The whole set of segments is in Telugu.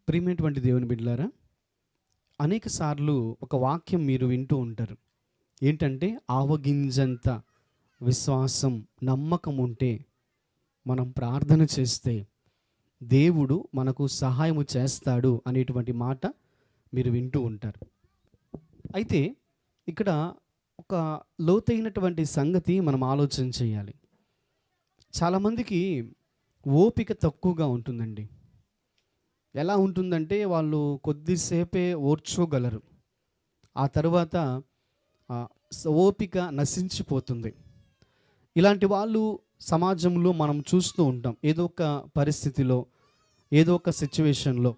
ప్రియమైనటువంటి దేవుని బిడ్డలారా, అనేక సార్లు ఒక వాక్యం మీరు వింటూ ఉంటారు. ఏంటంటే, ఆవగింజంత విశ్వాసం, నమ్మకం ఉంటే మనం ప్రార్థన చేస్తే దేవుడు మనకు సహాయము చేస్తాడు అనేటువంటి మాట మీరు వింటూ ఉంటారు. అయితే ఇక్కడ ఒక లోతైనటువంటి సంగతి మనం ఆలోచన చేయాలి. చాలామందికి ఓపిక తక్కువగా ఉంటుందండి. ఎలా ఉంటుందంటే, వాళ్ళు కొద్దిసేపే ఓర్చుకోగలరు. ఆ తర్వాత ఓపిక నశించిపోతుంది. ఇలాంటి వాళ్ళు సమాజంలో మనం చూస్తూ ఉంటాం. ఏదో ఒక పరిస్థితిలో, ఏదో ఒక సిచ్యువేషన్లో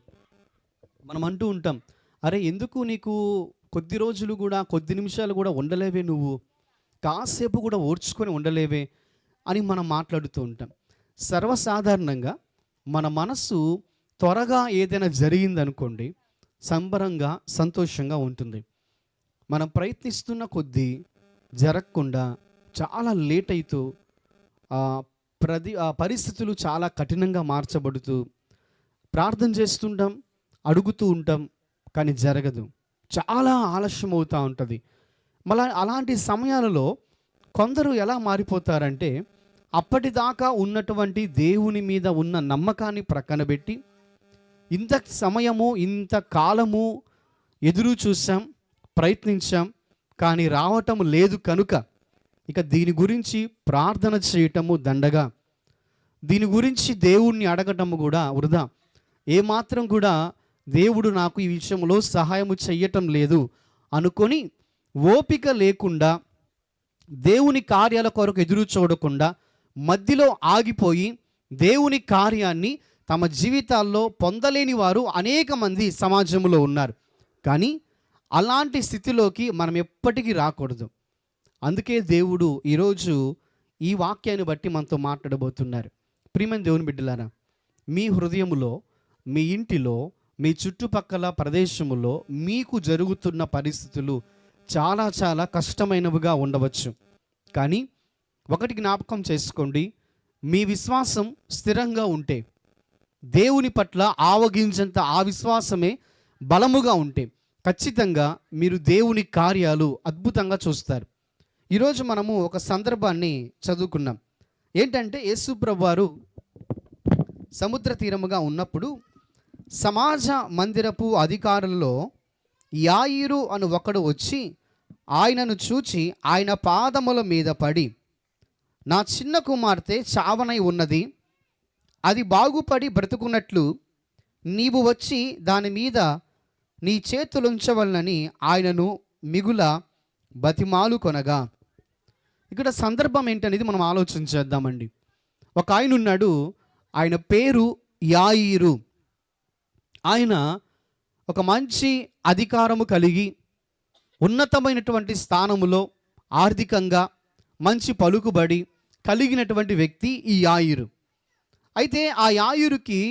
మనం అంటూ ఉంటాం, అరే ఎందుకు నీకు కొద్ది రోజులు కూడా, కొద్ది నిమిషాలు కూడా ఉండలేవే, నువ్వు కాసేపు కూడా ఓర్చుకొని ఉండలేవే అని మనం మాట్లాడుతూ ఉంటాం. సర్వసాధారణంగా మన మనసు త్వరగా ఏదైనా జరిగిందనుకోండి, సంబరంగా సంతోషంగా ఉంటుంది. మనం ప్రయత్నిస్తున్న కొద్దీ జరగకుండా చాలా లేట్ అవుతూ పరిస్థితులు చాలా కఠినంగా మార్చబడుతూ ప్రార్థన చేస్తుంటాం, అడుగుతూ ఉంటాం, కానీ జరగదు. చాలా ఆలస్యం అవుతూ ఉంటుంది. మళ్ళీ అలాంటి సమయాలలో కొందరు ఎలా మారిపోతారంటే, అప్పటిదాకా ఉన్నటువంటి దేవుని మీద ఉన్న నమ్మకాన్ని ప్రక్కన పెట్టి, ఇంత సమయము, ఇంత కాలము ఎదురు చూసాం, ప్రయత్నించాం, కానీ రావటం లేదు కనుక ఇక దీని గురించి ప్రార్థన చేయటము దండగా, దీని గురించి దేవుణ్ణి అడగటము కూడా వృధా, ఏమాత్రం కూడా దేవుడు నాకు ఈ విషయంలో సహాయము చెయ్యటం లేదు అనుకొని ఓపిక లేకుండా, దేవుని కార్యాల కొరకు ఎదురు చూడకుండా మధ్యలో ఆగిపోయి దేవుని కార్యాన్ని తమ జీవితాల్లో పొందలేని వారు అనేక మంది సమాజంలో ఉన్నారు. కానీ అలాంటి స్థితిలోకి మనం ఎప్పటికీ రాకూడదు. అందుకే దేవుడు ఈరోజు ఈ వాక్యాన్ని బట్టి మనతో మాట్లాడబోతున్నారు. ప్రియమైన దేవుని బిడ్డలారా, మీ హృదయములో, మీ ఇంటిలో, మీ చుట్టుపక్కల ప్రదేశములో మీకు జరుగుతున్న పరిస్థితులు చాలా చాలా కష్టమైనవిగా ఉండవచ్చు. కానీ ఒకటి జ్ఞాపకం చేసుకోండి, మీ విశ్వాసం స్థిరంగా ఉంటే, దేవుని పట్ల ఆవగించంత ఆ విశ్వాసమే బలముగా ఉంటే ఖచ్చితంగా మీరు దేవుని కార్యాలు అద్భుతంగా చూస్తారు. ఈరోజు మనము ఒక సందర్భాన్ని చదువుకున్నాం. ఏంటంటే, యేసు ప్రభువారు సముద్ర తీరముగా ఉన్నప్పుడు సమాజ మందిరపు అధికారుల్లో యాయిరు అను ఒకడు వచ్చి ఆయనను చూచి ఆయన పాదముల మీద పడి, నా చిన్న కుమార్తె చావనై ఉన్నది, అది బాగుపడి బ్రతుకున్నట్లు నీవు వచ్చి దాని మీద నీ చేతులుంచవలనని ఆయనను మిగుల బతిమాలు కొనగా. ఇక్కడ సందర్భం ఏంటనేది మనం ఆలోచన చేద్దామండి. ఒక ఆయన ఉన్నాడు, ఆయన పేరు యాయిరు. ఆయన ఒక మంచి అధికారము కలిగి ఉన్నతమైనటువంటి స్థానములో ఆర్థికంగా మంచి పలుకుబడి కలిగినటువంటి వ్యక్తి ఈ యాయిరు. అయితే ఆ యాయిరుకి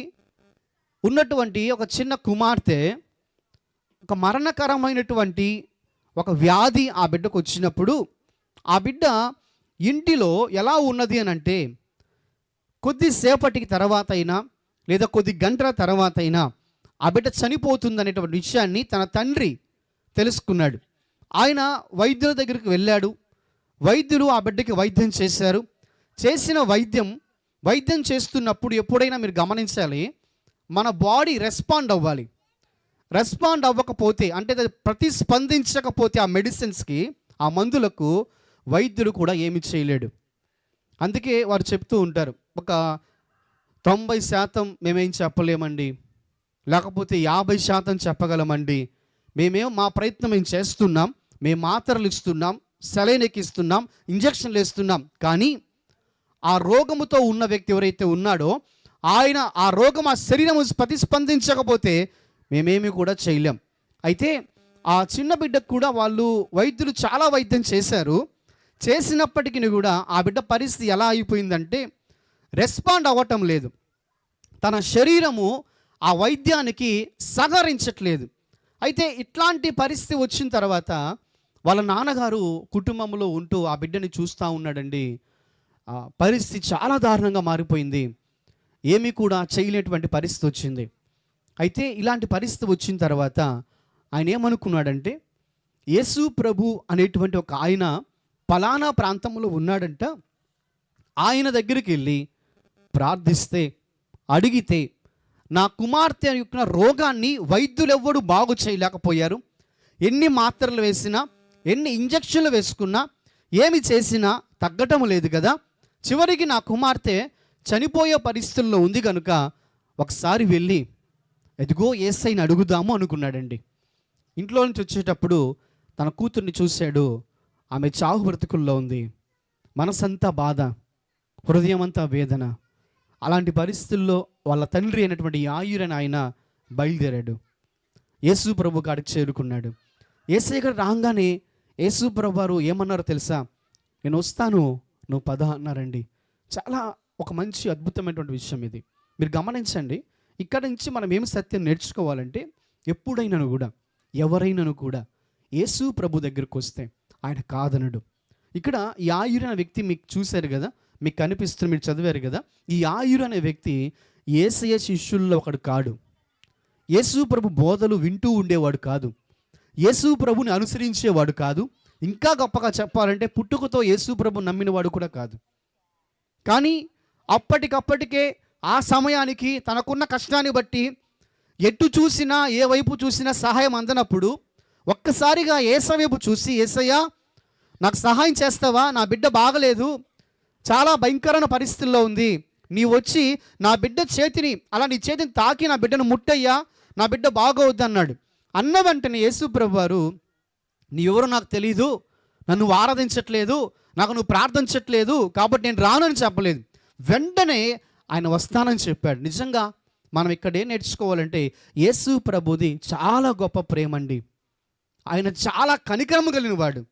ఉన్నటువంటి ఒక చిన్న కుమార్తె, ఒక మరణకరమైనటువంటి ఒక వ్యాధి ఆ బిడ్డకు వచ్చినప్పుడు, ఆ బిడ్డ ఇంటిలో ఎలా ఉన్నది అని అంటే, కొద్దిసేపటికి తర్వాత అయినా లేదా కొద్ది గంటల తర్వాత అయినా ఆ బిడ్డ చనిపోతుందనేటువంటి విషయాన్ని తన తండ్రి తెలుసుకున్నాడు. ఆయన వైద్యుల దగ్గరికి వెళ్ళాడు. వైద్యులు ఆ బిడ్డకి వైద్యం చేశారు. చేసిన వైద్యం చేస్తున్నప్పుడు ఎప్పుడైనా మీరు గమనించాలి, మన బాడీ రెస్పాండ్ అవ్వాలి. రెస్పాండ్ అవ్వకపోతే, అంటే ప్రతిస్పందించకపోతే ఆ మెడిసిన్స్కి, ఆ మందులకు వైద్యులు కూడా ఏమి చేయలేడు. అందుకే వారు చెప్తూ ఉంటారు, ఒక 90% మేమేం చెప్పలేమండి, లేకపోతే 50% చెప్పగలమండి, మా ప్రయత్నం మేము చేస్తున్నాం, మేము మాత్రలు ఇస్తున్నాం, సెలైన్ ఎక్కిస్తున్నాం, ఇంజక్షన్లు వేస్తున్నాం, కానీ ఆ రోగముతో ఉన్న వ్యక్తి ఎవరైతే ఉన్నాడో ఆయన ఆ రోగం ఆ శరీరము ప్రతిస్పందించకపోతే మేమేమి కూడా చేయలేం. అయితే ఆ చిన్న బిడ్డకు కూడా వాళ్ళు వైద్యులు చాలా వైద్యం చేశారు. చేసినప్పటికీ కూడా ఆ బిడ్డ పరిస్థితి ఎలా అయిపోయిందంటే, రెస్పాండ్ అవ్వటం లేదు. తన శరీరము ఆ వైద్యానికి సహకరించట్లేదు. అయితే ఇట్లాంటి పరిస్థితి వచ్చిన తర్వాత వాళ్ళ నాన్నగారు కుటుంబంలో ఉంటూ ఆ బిడ్డని చూస్తూ ఉన్నాడండి. పరిస్థితి చాలా దారుణంగా మారిపోయింది. ఏమీ కూడా చేయలేటువంటి పరిస్థితి వచ్చింది. అయితే ఇలాంటి పరిస్థితి వచ్చిన తర్వాత ఆయన ఏమనుకున్నాడంటే, యేసు ప్రభు అనేటువంటి ఒక ఆయన పలానా ప్రాంతంలో ఉన్నాడంట, ఆయన దగ్గరికి వెళ్ళి ప్రార్థిస్తే, అడిగితే నా కుమార్తె యొక్క రోగాన్ని వైద్యులెవ్వడు బాగు చేయలేకపోయారు. ఎన్ని మాత్రలు వేసినా, ఎన్ని ఇంజక్షన్లు వేసుకున్నా, ఏమి చేసినా తగ్గటం లేదు కదా. చివరికి నా కుమార్తె చనిపోయే పరిస్థితుల్లో ఉంది కనుక ఒకసారి వెళ్ళి ఎదుగో యేసయ్యని అడుగుదాము అనుకున్నాడండి. ఇంట్లో నుంచి వచ్చేటప్పుడు తన కూతుర్ని చూశాడు. ఆమె చావు బ్రతుకుల్లో ఉంది. మనసంతా బాధ, హృదయం అంతా వేదన. అలాంటి పరిస్థితుల్లో వాళ్ళ తండ్రి అయినటువంటి యాయిరని ఆయన బయలుదేరాడు. యేసు ప్రభు కాడికి చేరుకున్నాడు. యేసయ్య గారు రాగానే యేసు ప్రభు వారు ఏమన్నారో తెలుసా? నేను వస్తాను, నువ్వు పద అన్నారండి. చాలా ఒక మంచి అద్భుతమైనటువంటి విషయం ఇది. మీరు గమనించండి. ఇక్కడ నుంచి మనం ఏమి సత్యం నేర్చుకోవాలంటే, ఎప్పుడైనాను కూడా, ఎవరైనాను కూడా యేసు ప్రభు దగ్గరికి వస్తే ఆయన కాదనడు. ఇక్కడ యాయిరు అనే వ్యక్తి మీకు చూశారు కదా, మీకు కనిపిస్తుంది, మీరు చదివారు కదా. ఈ యాయిరు అనే వ్యక్తి యేసయ్య శిష్యుల్లో ఒకడు కాడు. యేసు ప్రభు బోధలు వింటూ ఉండేవాడు కాదు. యేసు ప్రభుని అనుసరించేవాడు కాదు. ఇంకా గొప్పగా చెప్పాలంటే పుట్టుకతో యేసు ప్రభు నమ్మినవాడు కూడా కాదు. కానీ అప్పటికప్పటికే ఆ సమయానికి తనకున్న కష్టాన్ని బట్టి ఎటు చూసినా, ఏ వైపు చూసినా సహాయం అందనప్పుడు ఒక్కసారిగా యేసయ్య వైపు చూసి, యేసయ్య నాకు సహాయం చేస్తావా? నా బిడ్డ బాగలేదు, చాలా భయంకరమైన పరిస్థితుల్లో ఉంది, నీ వచ్చి నా బిడ్డ చేతిని, అలా నీ చేతిని తాకి నా బిడ్డను ముట్టయ్యా, నా బిడ్డ బాగోవద్దు అన్నాడు. అన్న వెంటనే యేసు ప్రభు వారు, నీ ఎవరో నాకు తెలీదు, నన్ను ఆరాధించట్లేదు, నాకు నువ్వు ప్రార్థించట్లేదు, కాబట్టి నేను రానని చెప్పలేదు. వెంటనే ఆయన వస్తానని చెప్పాడు. నిజంగా మనం ఇక్కడ ఏం నేర్చుకోవాలంటే, యేసు ప్రభుది చాలా గొప్ప ప్రేమ అండి. ఆయన చాలా కనికరము కలిగిన వాడు.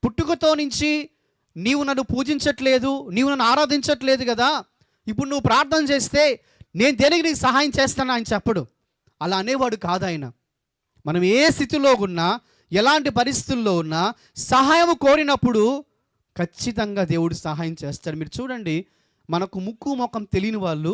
పుట్టుకతో నుంచి నీవు నన్ను పూజించట్లేదు, నీవు నన్ను ఆరాధించట్లేదు కదా, ఇప్పుడు నువ్వు ప్రార్థన చేస్తే నేను దేనికి నీకు సహాయం చేస్తాను ఆయన చెప్పడు. అలా అనేవాడు కాదు ఆయన. మనం ఏ స్థితిలో ఉన్నా, ఎలాంటి పరిస్థితుల్లో ఉన్నా సహాయం కోరినప్పుడు ఖచ్చితంగా దేవుడు సహాయం చేస్తాడు. మీరు చూడండి, మనకు ముక్కు ముఖం తెలియని వాళ్ళు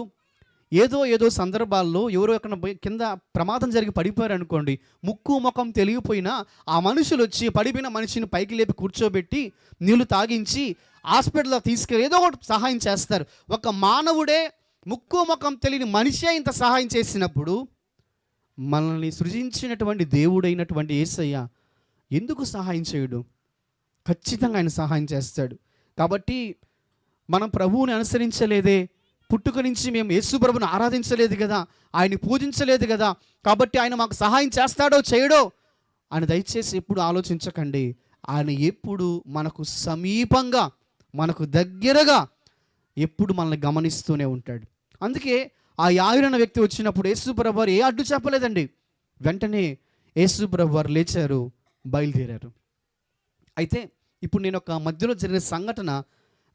ఏదో సందర్భాల్లో ఎవరో ఎక్కడ కింద ప్రమాదం జరిగి పడిపోయారు అనుకోండి, ముక్కు ముఖం తెలియపోయినా ఆ మనుషులు వచ్చి పడిపోయిన మనిషిని పైకి లేపి కూర్చోబెట్టి నీళ్లు తాగించి హాస్పిటల్లో తీసుకెళ్ళి ఏదో ఒకటి సహాయం చేస్తారు. ఒక మానవుడే ముక్కు ముఖం తెలియని మనిషే ఇంత సహాయం చేసినప్పుడు మనల్ని సృజించినటువంటి దేవుడైనటువంటి యేసయ్య ఎందుకు సహాయం చేయడు? ఖచ్చితంగా ఆయన సహాయం చేస్తాడు. కాబట్టి మనం ప్రభువుని అనుసరించలేదే, పుట్టుక నుంచి మేము యేసు ప్రభువుని ఆరాధించలేదు కదా, ఆయన్ని పూజించలేదు కదా, కాబట్టి ఆయన మాకు సహాయం చేస్తాడో చేయడో అని దయచేసి ఎప్పుడు ఆలోచించకండి. ఆయన ఎప్పుడు మనకు సమీపంగా, మనకు దగ్గరగా ఎప్పుడు మనల్ని గమనిస్తూనే ఉంటాడు. అందుకే ఆ యాయిరన్న వ్యక్తి వచ్చినప్పుడు యేసు ప్రభు వారు ఏ అడ్డు చెప్పలేదండి. వెంటనే యేసు ప్రభు వారు లేచారు, బయలుదేరారు. అయితే ఇప్పుడు నేను ఒక మధ్యలో జరిగిన సంఘటన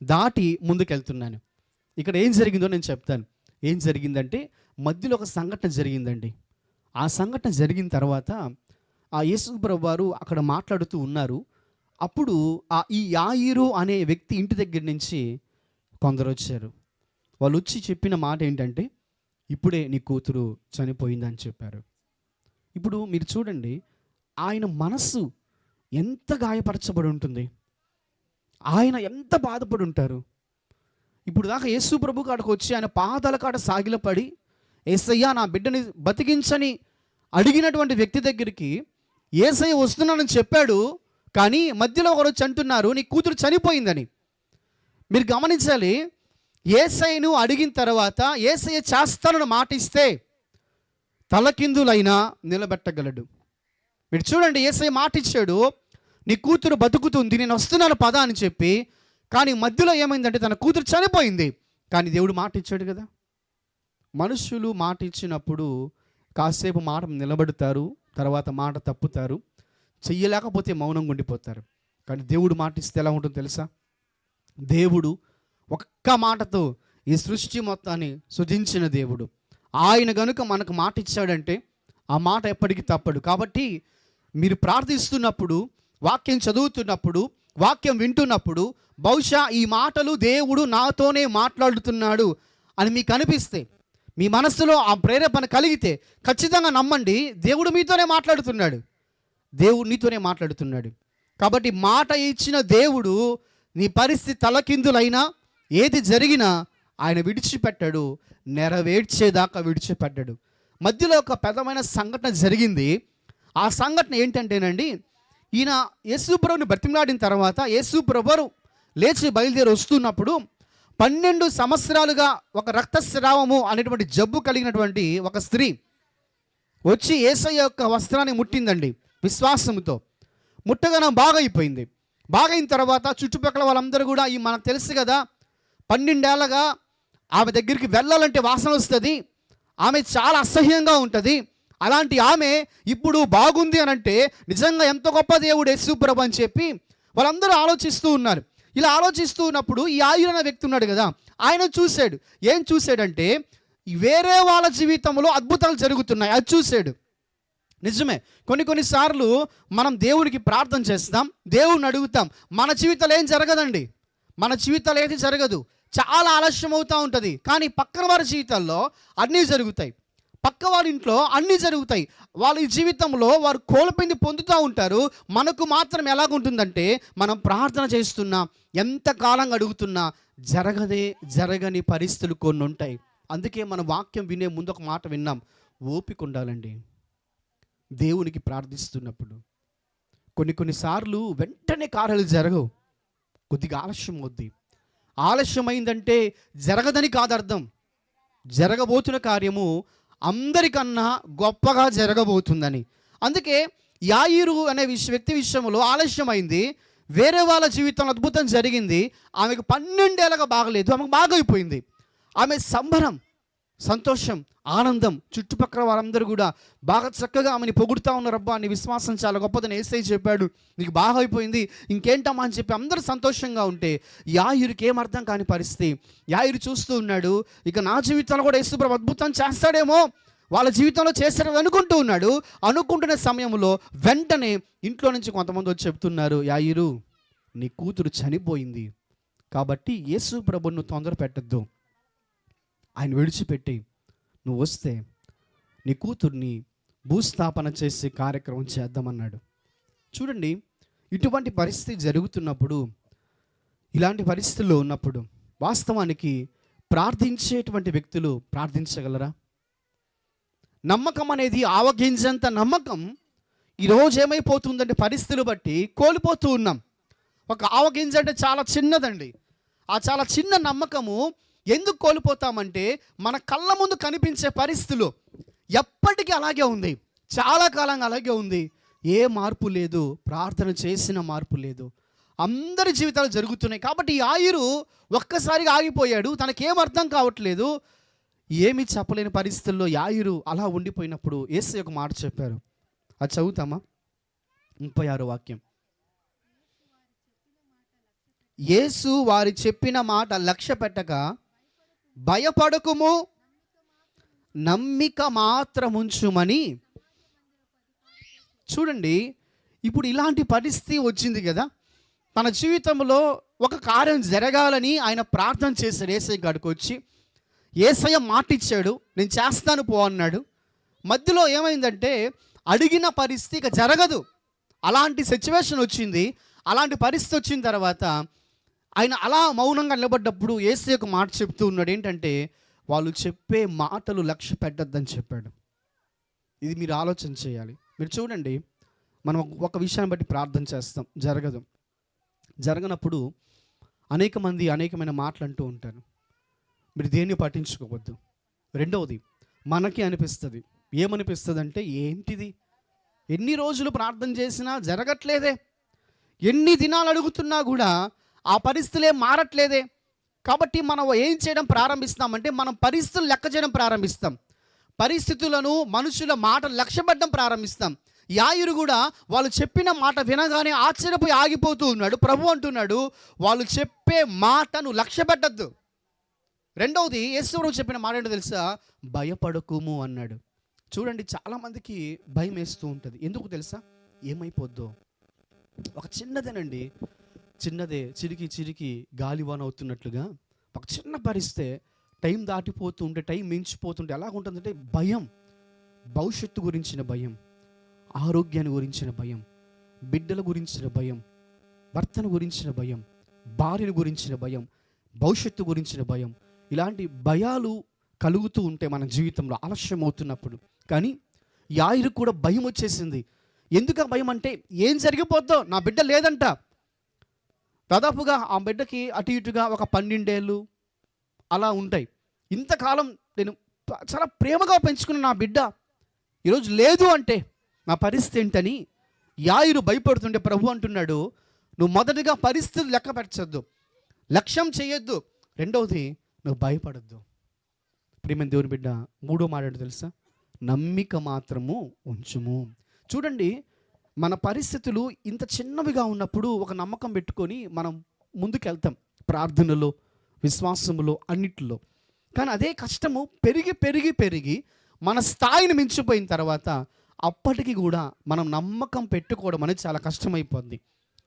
దాటి ముందుకెళ్తున్నాను. ఇక్కడ ఏం జరిగిందో నేను చెప్తాను. ఏం జరిగిందంటే, మధ్యలో ఒక సంఘటన జరిగిందండి. ఆ సంఘటన జరిగిన తర్వాత ఆ యేసు ప్రభు వారు అక్కడ మాట్లాడుతూ ఉన్నారు. అప్పుడు ఈ యాయిరు అనే వ్యక్తి ఇంటి దగ్గర నుంచి కొందరు వచ్చారు. వాళ్ళు వచ్చి చెప్పిన మాట ఏంటంటే, ఇప్పుడే నీ కూతురు చనిపోయిందని చెప్పారు. ఇప్పుడు మీరు చూడండి, ఆయన మనస్సు ఎంత గాయపరచబడి ఉంటుంది, ఆయన ఎంత బాధపడి ఉంటారు. ఇప్పుడు దాకా యేసు ప్రభు కాడకు వచ్చి ఆయన పాదాల కాడ సాగిలపడి, యేసయ్యా నా బిడ్డని బతికించని అడిగినటువంటి వ్యక్తి దగ్గరికి యేసయ్య వస్తున్నానని చెప్పాడు. కానీ మధ్యలో ఒకరు అంటున్నారు నీ కూతురు చనిపోయిందని. మీరు గమనించాలి, యేసయ్యను అడిగిన తర్వాత యేసయ్య చేస్తానని మాట ఇస్తే తలకిందులైనా నిలబెట్టగలడు. మీరు చూడండి, యేసయ్య మాట ఇచ్చాడు, నీ కూతురు బతుకుతుంది, నేను వస్తున్నాను పద అని చెప్పి. కానీ మధ్యలో ఏమైందంటే తన కూతురు చనిపోయింది. కానీ దేవుడు మాట ఇచ్చాడు కదా. మనుషులు మాట ఇచ్చినప్పుడు కాసేపు మాట నిలబడతారు, తర్వాత మాట తప్పుతారు, చెయ్యలేకపోతే మౌనంగా ఉండిపోతారు. కానీ దేవుడు మాట ఇస్తే ఎలా ఉంటుందో తెలుసా? దేవుడు ఒక్క మాటతో ఈ సృష్టి మొత్తాన్ని సృజించిన దేవుడు. ఆయన గనుక మనకు మాట ఇచ్చాడంటే ఆ మాట ఎప్పటికీ తప్పడు. కాబట్టి మీరు ప్రార్థిస్తున్నప్పుడు, వాక్యం చదువుతున్నప్పుడు, వాక్యం వింటున్నప్పుడు బహుశా ఈ మాటలు దేవుడు నాతోనే మాట్లాడుతున్నాడు అని మీకు అనిపిస్తే, మీ మనస్సులో ఆ ప్రేరేపణ కలిగితే ఖచ్చితంగా నమ్మండి, దేవుడు మీతోనే మాట్లాడుతున్నాడు. దేవుడు నీతోనే మాట్లాడుతున్నాడు. కాబట్టి మాట ఇచ్చిన దేవుడు నీ పరిస్థితి తలకిందులైనా ఏది జరిగినా ఆయన విడిచిపెట్టాడు, నెరవేర్చేదాకా విడిచిపెట్టాడు. మధ్యలో ఒక పెద్దమైన సంఘటన జరిగింది. ఆ సంఘటన ఏంటంటేనండి, ఈయన యేసుప్రభుని బ్రతిమలాడిన తర్వాత యేసుప్రభు లేచి బయలుదేరి వస్తున్నప్పుడు 12 సంవత్సరాలుగా ఒక రక్తస్రావము అనేటువంటి జబ్బు కలిగినటువంటి ఒక స్త్రీ వచ్చి యేసయ్య యొక్క వస్త్రాన్ని ముట్టిందండి విశ్వాసంతో. ముట్టగానే బాగైపోయింది. బాగైన తర్వాత చుట్టుపక్కల వాళ్ళందరూ కూడా ఈ మనకు తెలుసు కదా, 12 ఏళ్ళగా ఆమె దగ్గరికి వెళ్ళాలంటే వాసన వస్తుంది, ఆమె చాలా అసహ్యంగా ఉంటుంది. అలాంటి ఆమె ఇప్పుడు బాగుంది అని అంటే నిజంగా ఎంత గొప్ప దేవుడు యేసుప్రభు అని చెప్పి వాళ్ళందరూ ఆలోచిస్తూ ఉన్నారు. ఇలా ఆలోచిస్తూ ఉన్నప్పుడు ఈ యాయిరు అనే వ్యక్తి ఉన్నాడు కదా, ఆయన చూశాడు. ఏం చూశాడంటే వేరే వాళ్ళ జీవితంలో అద్భుతాలు జరుగుతున్నాయి, అది చూశాడు. నిజమే, కొన్నిసార్లు మనం దేవునికి ప్రార్థన చేస్తాం, దేవుడిని అడుగుతాం, మన జీవితంలో ఏం జరగదండి. మన జీవితాలు ఏది జరగదు, చాలా ఆలస్యం అవుతూ ఉంటుంది. కానీ పక్కన వారి జీవితాల్లో అన్నీ జరుగుతాయి, పక్క వారి ఇంట్లో అన్నీ జరుగుతాయి. వాళ్ళ జీవితంలో వారు కోల్పోయింది పొందుతూ ఉంటారు. మనకు మాత్రం ఎలాగుంటుందంటే మనం ప్రార్థన చేస్తున్నా, ఎంతకాలంగా అడుగుతున్నా జరగని పరిస్థితులు కొన్ని ఉంటాయి. అందుకే మన వాక్యం వినే ముందు ఒక మాట విన్నాం, ఓపిక ఉండాలండి. దేవునికి ప్రార్థిస్తున్నప్పుడు కొన్నిసార్లు వెంటనే కార్యాలు జరగవు, కొద్దిగా ఆలస్యం అవుద్ది. ఆలస్యమైందంటే జరగదని కాదు అర్థం, జరగబోతున్న కార్యము అందరికన్నా గొప్పగా జరగబోతుందని. అందుకే యాయిరు అనే వ్యక్తి విషయంలో ఆలస్యమైంది, వేరే వాళ్ళ జీవితంలో అద్భుతం జరిగింది. ఆమెకు 12 ఏళ్ళగా బాగలేదు, ఆమెకు బాగైపోయింది. ఆమె సంబరం, సంతోషం, ఆనందం, చుట్టుపక్కల వారందరూ కూడా బాగా చక్కగా ఆమెని పొగుడుతూ ఉన్నారు. అబ్బా నీ విశ్వాసం చాలా గొప్పదని యేసయ్య చెప్పాడు, నీకు బాగా అయిపోయింది, ఇంకేంటమ్మా అని చెప్పి అందరూ సంతోషంగా ఉంటే యాయిరుకి ఏం అర్థం కాని పరిస్థితి. యాయిరు చూస్తూ ఉన్నాడు, ఇక నా జీవితంలో కూడా యేసుప్రభు అద్భుతం చేస్తాడేమో, వాళ్ళ జీవితంలో చేస్తాడేమో అనుకుంటూ ఉన్నాడు. అనుకుంటున్న సమయంలో వెంటనే ఇంట్లో నుంచి కొంతమంది వచ్చి చెప్తున్నారు, యాయిరు నీ కూతురు చనిపోయింది, కాబట్టి యేసుప్రభుని నువ్వు తొందర పెట్టద్దు, ఆయన విడిచిపెట్టి నువ్వు వస్తే నీ కూతుర్ని భూస్థాపన చేసే కార్యక్రమం చేద్దామన్నాడు. చూడండి, ఇటువంటి పరిస్థితి జరుగుతున్నప్పుడు, ఇలాంటి పరిస్థితుల్లో ఉన్నప్పుడు వాస్తవానికి ప్రార్థించేటువంటి వ్యక్తులు ప్రార్థించగలరా? నమ్మకం అనేది ఆవగింజంత నమ్మకం ఈరోజు ఏమైపోతుందంటే పరిస్థితులు బట్టి కోల్పోతూ ఉన్నాం. ఒక ఆవగింజ అంటే చాలా చిన్నదండి. ఆ చాలా చిన్న నమ్మకము ఎందుకు కోల్పోతామంటే మన కళ్ళ ముందు కనిపించే పరిస్థితులు ఎప్పటికీ అలాగే ఉంది, చాలా కాలంగా అలాగే ఉంది, ఏ మార్పు లేదు, ప్రార్థన చేసిన మార్పు లేదు, అందరి జీవితాలు జరుగుతున్నాయి. కాబట్టి యాయిరు ఒక్కసారిగా ఆగిపోయాడు, తనకేం అర్థం కావట్లేదు, ఏమీ చెప్పలేని పరిస్థితుల్లో యాయిరు అలా ఉండిపోయినప్పుడు యేసయ్య ఒక మాట చెప్పారు. అది చదువుతామా? 36వ వాక్యం. యేసు వారి చెప్పిన మాట లక్ష్య పెట్టక భయపడకుము, నమ్మిక మాత్రముంచుమని. చూడండి, ఇప్పుడు ఇలాంటి పరిస్థితి వచ్చింది కదా, తన జీవితంలో ఒక కార్యం జరగాలని ఆయన ప్రార్థన చేశాడు. యేసయ్య కాడికి వచ్చి యేసయ్య మాట ఇచ్చాడు, నేను చేస్తాను పో అన్నాడు. మధ్యలో ఏమైందంటే అడిగిన పరిస్థితి ఇక జరగదు, అలాంటి సిచ్యువేషన్ వచ్చింది. అలాంటి పరిస్థితి వచ్చిన తర్వాత ఆయన అలా మౌనంగా నిలబడ్డప్పుడు యేసయ్య ఒక మాట చెప్తూ ఉన్నాడు, ఏంటంటే వాళ్ళు చెప్పే మాటలు లక్ష్య పెట్టద్దని చెప్పాడు. ఇది మీరు ఆలోచన చేయాలి. మీరు చూడండి, మనం ఒక విషయాన్ని బట్టి ప్రార్థన చేస్తాం, జరగనప్పుడు అనేక మంది అనేకమైన మాటలు అంటూ ఉంటారు. మీరు దేన్ని పట్టించుకోవద్దు. రెండవది, మనకి అనిపిస్తుంది, ఏమనిపిస్తుంది అంటే ఏంటిది, ఎన్ని రోజులు ప్రార్థన చేసినా జరగట్లేదే, ఎన్ని దినాలు అడుగుతున్నా కూడా ఆ పరిస్థితులే మారట్లేదే. కాబట్టి మనం ఏం చేయడం ప్రారంభిస్తామంటే మనం పరిస్థితులు లెక్క చేయడం ప్రారంభిస్తాం, పరిస్థితులను మనుషుల మాటలు లక్ష్య పెట్టడం ప్రారంభిస్తాం. యాయిరు కూడా వాళ్ళు చెప్పిన మాట వినగానే ఆశ్చర్యపోయి ఆగిపోతూ ఉన్నాడు. ప్రభు అంటున్నాడు, వాళ్ళు చెప్పే మాటను లక్ష్య పెట్టద్దు. రెండవది, యేసు చెప్పిన మాట ఏంటో తెలుసా, భయపడకుము అన్నాడు. చూడండి, చాలామందికి భయం వేస్తూ ఉంటుంది. ఎందుకు తెలుసా? ఏమైపోద్దో. ఒక చిన్నదే చిరికి గాలివాన అవుతున్నట్లుగా ఒక చిన్న పరిస్థితే టైం దాటిపోతుంటే, టైం మించిపోతుంటే ఎలాగుంటుందంటే భయం, భవిష్యత్తు గురించిన భయం, ఆరోగ్యాన్ని గురించిన భయం, బిడ్డల గురించిన భయం, భర్తను గురించిన భయం, భార్యను గురించిన భయం, భవిష్యత్తు గురించిన భయం. ఇలాంటి భయాలు కలుగుతూ ఉంటే మన జీవితంలో ఆలస్యం అవుతున్నప్పుడు. కానీ యాయిరు కూడా భయం వచ్చేసింది. ఎందుకు భయం అంటే, ఏం జరిగిపోద్దో, నా బిడ్డ లేదంట. దాదాపుగా ఆ బిడ్డకి అటు ఇటుగా ఒక 12 ఏళ్ళు అలా ఉంటాయి. ఇంతకాలం నేను చాలా ప్రేమగా పెంచుకున్న నా బిడ్డ ఈరోజు లేదు అంటే నా పరిస్థితి ఏంటని యాయిరు భయపడుతుంటే ప్రభు అంటున్నాడు, నువ్వు మొదటిగా పరిస్థితులు లెక్క పెట్టద్దు, లక్ష్యం చేయొద్దు. రెండవది, నువ్వు భయపడద్దు. ప్రియమైన దేవుని బిడ్డ, మూడో మాట ఏంటో తెలుసా? నమ్మిక మాత్రము ఉంచుము. చూడండి, మన పరిస్థితులు ఇంత చిన్నవిగా ఉన్నప్పుడు ఒక నమ్మకం పెట్టుకొని మనం ముందుకెళ్తాం, ప్రార్థనలో, విశ్వాసములో, అన్నిటిలో. కానీ అదే కష్టము పెరిగి పెరిగి పెరిగి మన స్థాయిని మించిపోయిన తర్వాత అప్పటికి కూడా మనం నమ్మకం పెట్టుకోవడం అనేది చాలా కష్టమైపోద్ది.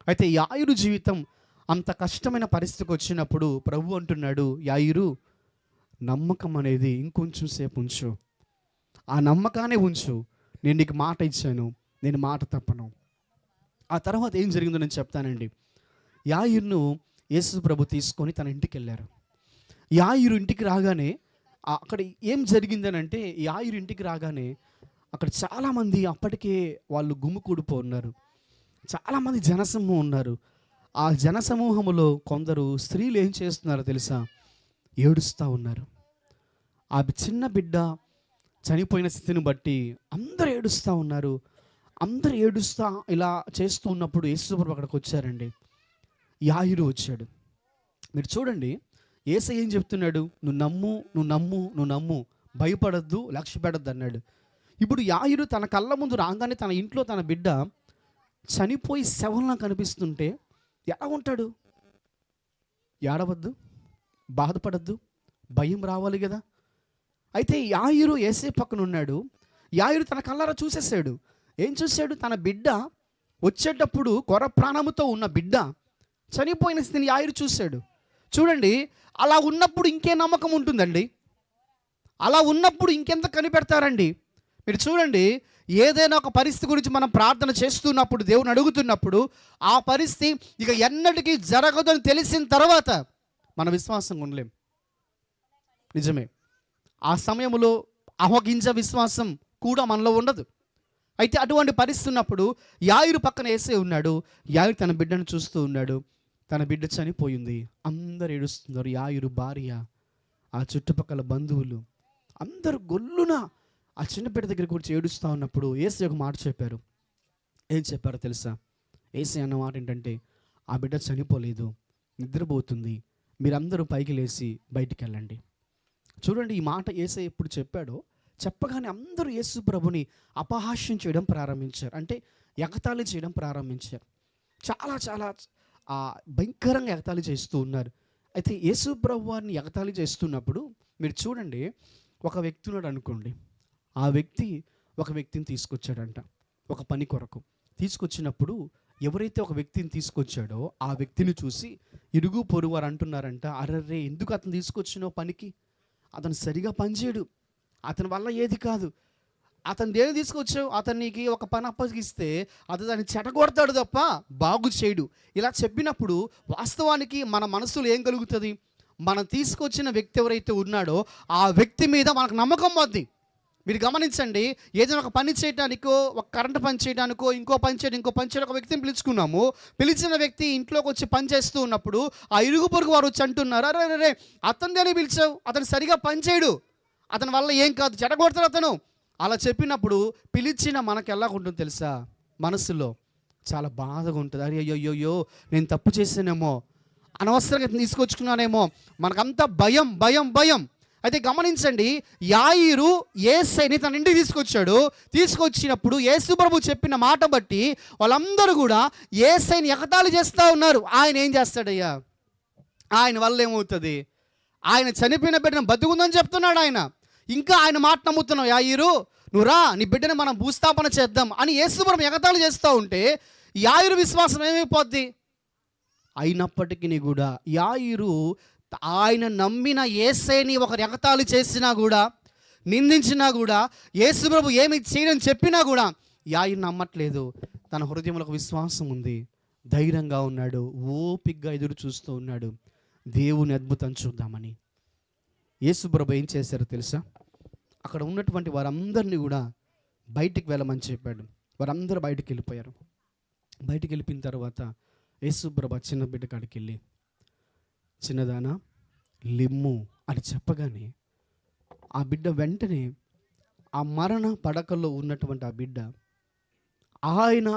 అయితే యాయిరు జీవితం అంత కష్టమైన పరిస్థితికి వచ్చినప్పుడు ప్రభు అంటున్నాడు, యాయిరు, నమ్మకం అనేది ఇంకొంచెం సేపు ఉంచు, ఆ నమ్మకాన్ని ఉంచు. నేను నీకు మాట ఇచ్చాను, నేను మాట తప్పను. ఆ తర్వాత ఏం జరిగిందో నేను చెప్తానండి. యాయిరును యేసు ప్రభు తీసుకొని తన ఇంటికి వెళ్ళారు. యాయిరు ఇంటికి రాగానే అక్కడ ఏం జరిగిందని అంటే, యాయిరు ఇంటికి రాగానే అక్కడ చాలామంది అప్పటికే వాళ్ళు గుమికూడిపో ఉన్నారు. చాలామంది జనసమూహం ఉన్నారు. ఆ జనసమూహములో కొందరు స్త్రీలు ఏం చేస్తున్నారో తెలుసా? ఏడుస్తూ ఉన్నారు. ఆ చిన్న బిడ్డ చనిపోయిన స్థితిని బట్టి అందరూ ఏడుస్తూ ఉన్నారు. అందరూ ఏడుస్తూ ఇలా చేస్తూ ఉన్నప్పుడు యేసుప్రభు అక్కడికి వచ్చారండి. యాయిరు వచ్చాడు. మీరు చూడండి, యేసయ్య ఏం చెప్తున్నాడు? నువ్వు నమ్ము, నువ్వు నమ్ము, నువ్వు నమ్ము, భయపడద్దు, లక్ష్య పెట్టద్దు అన్నాడు. ఇప్పుడు యాయిరు తన కళ్ళ ముందు రాగానే తన ఇంట్లో తన బిడ్డ చనిపోయి శవంలా కనిపిస్తుంటే ఎలా ఉంటాడు? ఏడవద్దు, బాధపడద్దు, భయం రావాలి కదా. అయితే యాయిరు యేసే పక్కన ఉన్నాడు. యాయిరు తన కళ్ళారా చూసేసాడు. ఏం చూశాడు? తన బిడ్డ వచ్చేటప్పుడు కొర ప్రాణముతో ఉన్న బిడ్డ చనిపోయిన స్థితిని యాయిరు చూశాడు. చూడండి, అలా ఉన్నప్పుడు ఇంకే నమ్మకం ఉంటుందండి? అలా ఉన్నప్పుడు ఇంకెంత కనిపెడతారండి? మీరు చూడండి, ఏదైనా ఒక పరిస్థితి గురించి మనం ప్రార్థన చేస్తున్నప్పుడు, దేవుని అడుగుతున్నప్పుడు, ఆ పరిస్థితి ఇక ఎన్నటికీ జరగదు అని తెలిసిన తర్వాత మన విశ్వాసంగా ఉండలేం. నిజమే, ఆ సమయంలో అహోగింజ విశ్వాసం కూడా మనలో ఉండదు. అయితే అటువంటి పరిస్థితి ఉన్నప్పుడు యాయిరు పక్కన యేసే ఉన్నాడు. యాయిరు తన బిడ్డను చూస్తూ ఉన్నాడు. తన బిడ్డ చనిపోయింది. అందరు ఏడుస్తున్నారు. యాయిరు భార్య, ఆ చుట్టుపక్కల బంధువులు అందరూ గొల్లున ఆ చిన్న బిడ్డ దగ్గర కూర్చి ఏడుస్తూ ఉన్నప్పుడు యేసే ఒక మాట చెప్పారు. ఏం చెప్పారో తెలుసా? యేసే అన్న మాట ఏంటంటే, ఆ బిడ్డ చనిపోలేదు, నిద్రపోతుంది, మీరందరూ పైకి లేచి బయటికి వెళ్ళండి. చూడండి, ఈ మాట యేసే ఎప్పుడు చెప్పాడో చెప్పగానే అందరూ యేసు ప్రభుని అపహాస్యం చేయడం ప్రారంభించారు. అంటే ఎగతాళి చేయడం ప్రారంభించారు. చాలా చాలా భయంకరంగా ఎగతాళి చేస్తూ ఉన్నారు. అయితే యేసు ప్రభు వారిని ఎగతాళి చేస్తున్నప్పుడు మీరు చూడండి, ఒక వ్యక్తి ఉన్నాడు అనుకోండి. ఆ వ్యక్తి ఒక వ్యక్తిని తీసుకొచ్చాడంట ఒక పని కొరకు. తీసుకొచ్చినప్పుడు ఎవరైతే ఒక వ్యక్తిని తీసుకొచ్చాడో ఆ వ్యక్తిని చూసి ఇరుగు పొరుగు వారు అంటున్నారంట, అర్రర్రే, ఎందుకు అతను తీసుకొచ్చినావు పనికి? అతను సరిగా పనిచేయడు, అతని వల్ల ఏది కాదు. అతను దేని తీసుకొచ్చావు? అతనికి ఒక పని అప్పగిస్తే అతను దాన్ని చెడగొడతాడు తప్ప బాగు చేయడు. ఇలా చెప్పినప్పుడు వాస్తవానికి మన మనసులో ఏం కలుగుతుంది? మనం తీసుకొచ్చిన వ్యక్తి ఎవరైతే ఉన్నాడో ఆ వ్యక్తి మీద మనకు నమ్మకం వద్ది. మీరు గమనించండి, ఏదైనా ఒక పని చేయడానికో, ఒక కరెంటు పని చేయడానికో, ఇంకో పని చేయడం ఒక వ్యక్తిని పిలుచుకున్నాము. పిలిచిన వ్యక్తి ఇంట్లోకి వచ్చి పని చేస్తూ ఉన్నప్పుడు ఆ ఇరుగు పొరుగు వారు వచ్చి అంటున్నారు, అరే అతను దేని పిలిచావు? అతను సరిగా పని చేయడు, అతని వల్ల ఏం కాదు, చెడగొడతాడు అతను. అలా చెప్పినప్పుడు పిలిచిన మనకు ఎలా ఉంటుంది తెలుసా? మనసులో చాలా బాధగా ఉంటుంది. అరే అయ్యో, నేను తప్పు చేశానేమో, అనవసరంగా తీసుకొచ్చుకున్నానేమో, మనకంతా భయం భయం భయం. అయితే గమనించండి, యాయిరు యేసయ్యని తన ఇంటికి తీసుకొచ్చినప్పుడు యేసు ప్రభు చెప్పిన మాట బట్టి వాళ్ళందరూ కూడా యేసయ్యని ఎగతాళి చేస్తూ ఉన్నారు. ఆయన ఏం చేస్తాడయ్యా? ఆయన వల్ల ఏమవుతుంది? ఆయన చనిపోయిన బిడ్డను బతుకుందని చెప్తున్నాడు ఆయన. ఇంకా ఆయన మాట నమ్ముతున్నావు, యాయిరు నువ్వు రా, నీ బిడ్డను మనం భూస్థాపన చేద్దాం అని యేసు ప్రభు ఎగతాళి చేస్తూ ఉంటే యాయిరు విశ్వాసం ఏమైపోద్ది? అయినప్పటికీ కూడా యాయిరు ఆయన నమ్మిన యేసయ్యని ఒకరు ఎగతాళి చేసినా కూడా, నిందించినా కూడా, యేసు ప్రభు ఏమి చేయని చెప్పినా కూడా యాయిరు నమ్మట్లేదు. తన హృదయంలో ఒక విశ్వాసం ఉంది, ధైర్యంగా ఉన్నాడు, ఓపికగా ఎదురు చూస్తూ ఉన్నాడు దేవుని అద్భుతం చూద్దామని. యేసు ప్రభు ఏం చేశారో తెలుసా? అక్కడ ఉన్నటువంటి వారందరినీ కూడా బయటికి వెళ్ళమని చెప్పాడు. వారందరూ బయటికి వెళ్ళిపోయారు. బయటికి వెళ్ళిపోయిన తర్వాత యేసు ప్రభు చిన్న బిడ్డ కాడికి వెళ్ళి, చిన్నదానా లిమ్ము అని చెప్పగానే ఆ బిడ్డ వెంటనే, ఆ మరణ పడకల్లో ఉన్నటువంటి ఆ బిడ్డ, ఆయన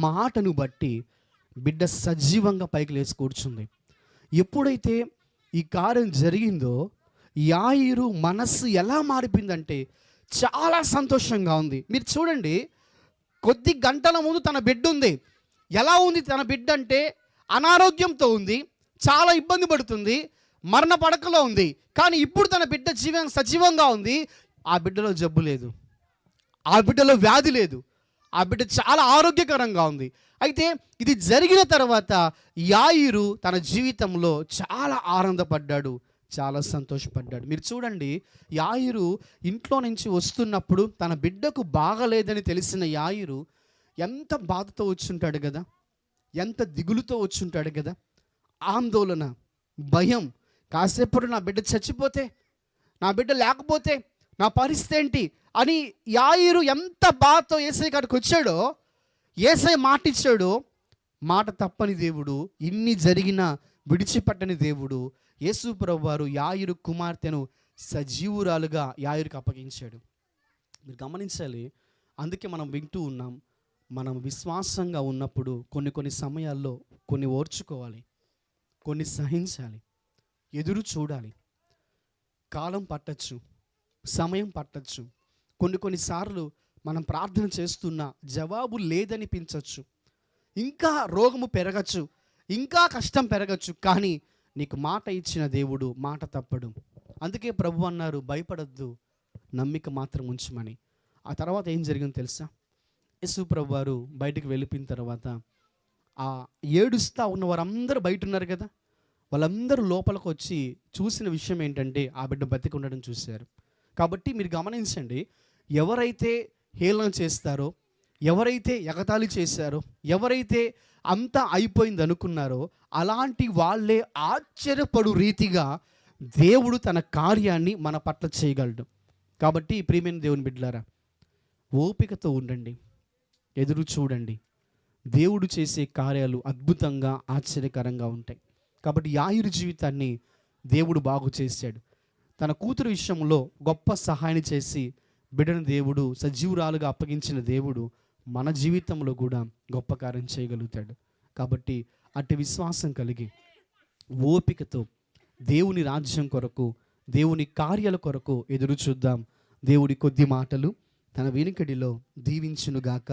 మాటను బట్టి బిడ్డ సజీవంగా పైకి లేచి కూర్చుంది. ఎప్పుడైతే ఈ కార్యం జరిగిందో యాయిరు మనస్సు ఎలా మారిపోయిందంటే చాలా సంతోషంగా ఉంది. మీరు చూడండి, కొద్ది గంటల ముందు తన బిడ్డ ఉంది. ఎలా ఉంది తన బిడ్డ అంటే అనారోగ్యంతో ఉంది, చాలా ఇబ్బంది పడుతుంది, మరణ పడకలో ఉంది. కానీ ఇప్పుడు తన బిడ్డ సజీవంగా ఉంది. ఆ బిడ్డలో జబ్బు లేదు, ఆ బిడ్డలో వ్యాధి లేదు, ఆ బిడ్డ చాలా ఆరోగ్యకరంగా ఉంది. అయితే ఇది జరిగిన తర్వాత యాయిరు తన జీవితంలో చాలా ఆనందపడ్డాడు, చాలా సంతోషపడ్డాడు. మీరు చూడండి, యాయిరు ఇంట్లో నుంచి వస్తున్నప్పుడు తన బిడ్డకు బాగలేదని తెలిసిన యాయిరు ఎంత బాధతో వచ్చుంటాడు కదా, ఎంత దిగులుతో వచ్చుంటాడు కదా. ఆందోళన, భయం, కాసేపటి నా బిడ్డ చచ్చిపోతే, నా బిడ్డ లేకపోతే నా పరిస్థితి ఏంటి అని యాయిరు ఎంత బాధతో యేసయ్య కాడికి వచ్చాడో, యేసయ్య మాట ఇచ్చాడో, మాట తప్పని దేవుడు, ఇన్ని జరిగినా విడిచిపెట్టని దేవుడు యేసు ప్రభువారు యాయిరు కుమార్తెను సజీవురాలుగా యాయిరుకు అప్పగించాడు. మీరు గమనించాలి. అందుకే మనం వింటూ ఉన్నాం, మనం విశ్వాసంగా ఉన్నప్పుడు కొన్ని సమయాల్లో కొన్ని ఓర్చుకోవాలి, కొన్ని సహించాలి, ఎదురు చూడాలి. కాలం పట్టచ్చు, సమయం పట్టచ్చు. కొన్నిసార్లు మనం ప్రార్థన చేస్తున్నా జవాబు లేదనిపించవచ్చు, ఇంకా రోగము పెరగచ్చు, ఇంకా కష్టం పెరగచ్చు. కానీ నీకు మాట ఇచ్చిన దేవుడు మాట తప్పడు. అందుకే ప్రభు అన్నారు, భయపడద్దు, నమ్మిక మాత్రం ఉంచమని. ఆ తర్వాత ఏం జరిగిందో తెలుసా? యేసు ప్రభు వారు బయటికి వెళ్ళిపోయిన తర్వాత ఆ ఏడుస్తా ఉన్న వారందరూ బయట ఉన్నారు కదా, వాళ్ళందరూ లోపలికి వచ్చి చూసిన విషయం ఏంటంటే ఆ బిడ్డ బతికి ఉండడం చూశారు. కాబట్టి మీరు గమనించండి, ఎవరైతే హేళన చేస్తారో, ఎవరైతే ఎగతాళి చేశారో, ఎవరైతే అంతా అయిపోయింది అనుకున్నారో, అలాంటి వాళ్ళే ఆశ్చర్యపడు రీతిగా దేవుడు తన కార్యాన్ని మన పట్ల చేయగలడు. కాబట్టి ప్రియమైన దేవుని బిడ్డలారా, ఓపికతో ఉండండి, ఎదురు చూడండి. దేవుడు చేసే కార్యాలు అద్భుతంగా, ఆశ్చర్యకరంగా ఉంటాయి. కాబట్టి యాయిరు జీవితాన్ని దేవుడు బాగు చేశాడు. తన కూతురు విషయంలో గొప్ప సహాయాన్ని చేసి బిడ్డను దేవుడు సజీవురాలుగా అప్పగించిన దేవుడు మన జీవితంలో కూడా గొప్ప కార్యం చేయగలుగుతాడు. కాబట్టి అట్టి విశ్వాసం కలిగి ఓపికతో దేవుని రాజ్యం కొరకు, దేవుని కార్యాల కొరకు ఎదురు చూద్దాం. దేవుడి కొద్ది మాటలు తన వెనుకడిలో దీవించునుగాక.